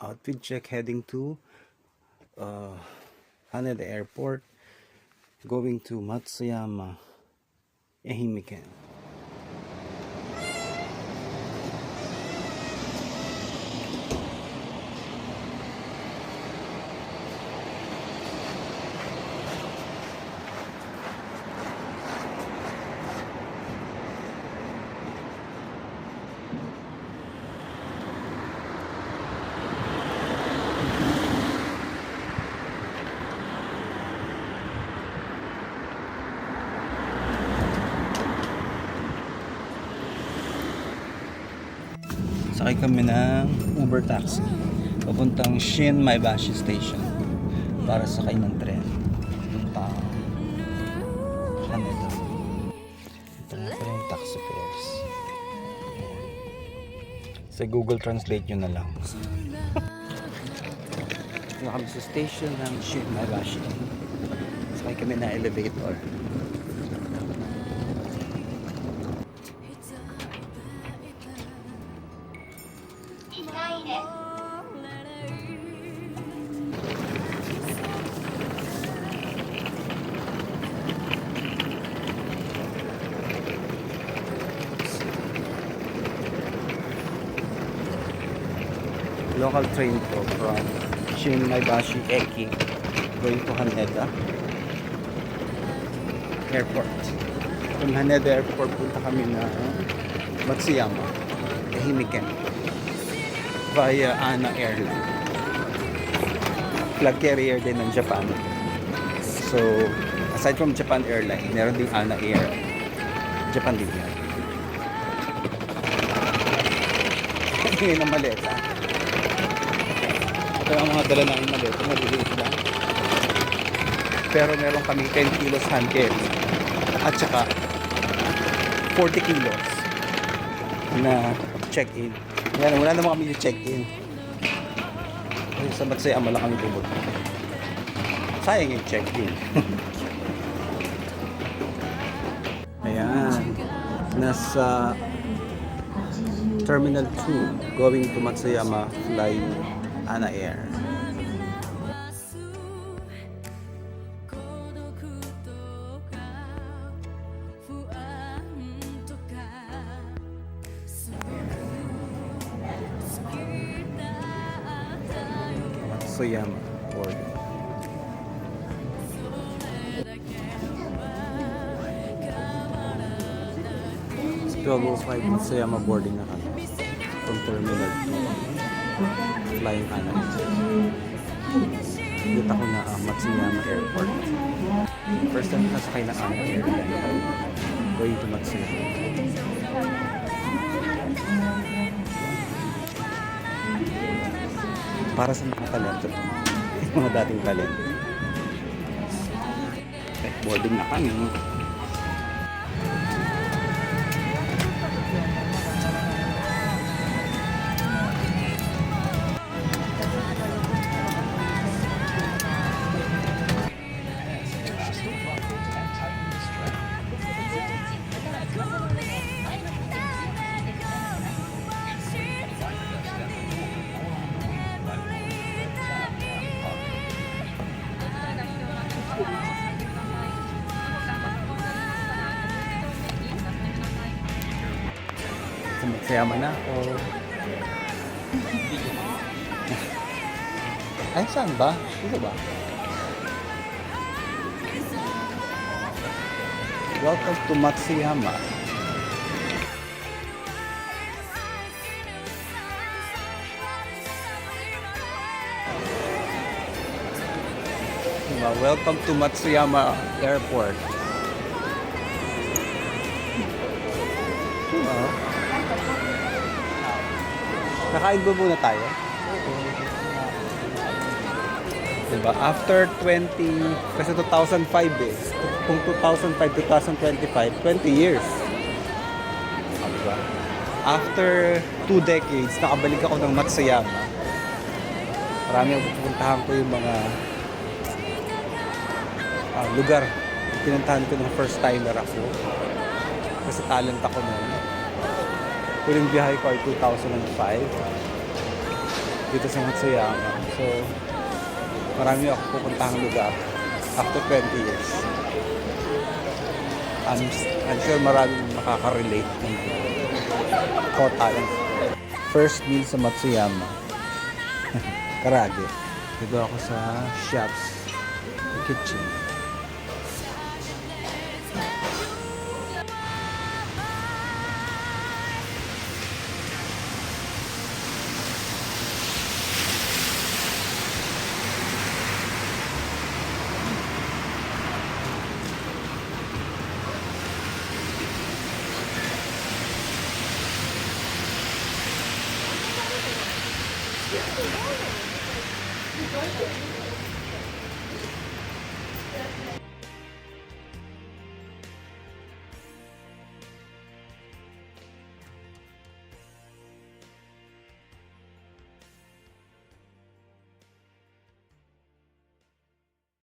outfit check heading to Haneda Airport, going to Matsuyama, Ehime-ken. Sakay kami ng Uber taxi papuntang Shin Maebashi Station para sakay ng tren papuntang Haneda. Ito na pala yung taxi fares. Sa Google Translate nyo na lang. Ito kami sa station ng Shin Maebashi. Sakay kami na elevator. Local train to from Shin Maebashi Eki going to Haneda Airport. From Haneda Airport punta kami na Matsuyama, Ehime-ken via ANA Airline. Flag carrier din ng Japan. So aside from Japan Airline, meron din ANA Air. Japan din yan. Ngayon ang maleta. Ito ang mga dala namin maleta, maliliit lang. Pero meron kami 10 kilos hand carry at saka 40 kilos na check-in. Yan, wala naman kami yung check-in. Kasi sa Matsuyama lang kami pumunta. Sayang yung check-in. Ayan. Nasa Terminal 2 going to Matsuyama, flying ANA Air. Matsuyama boarding. It's 12:05 Matsuyama boarding na kami from Terminal 2 flying ANA. Dito ako na Matsuyama Airport. First time nakasakay ng ANA Airline going to Matsuyama. Para sa mga talento to. Mga dating talento. Okay, boarding na kami. Matsuyama na ako. Ay, saan ba? Dito ba? Welcome to Matsuyama. Welcome to Matsuyama Airport. Nakain ba muna tayo? Diba? After 20, kasi 2005 eh. Kung 2005, 2025, 20 years. Diba? After 2 decades, nakabalik ako ng Matsuyama. Marami ang pupuntahan ko yung mga lugar. Pinuntahan ko ng first timer ako. Kasi talent ako noon. Huling biyahe ko ay 2005. dito sa Matsuyama. So, marami ako pupuntahang lugar after 20 years. I'm sure maraming makaka-relate ng total. First meal sa Matsuyama. Karage. Dito ako sa shops kitchen.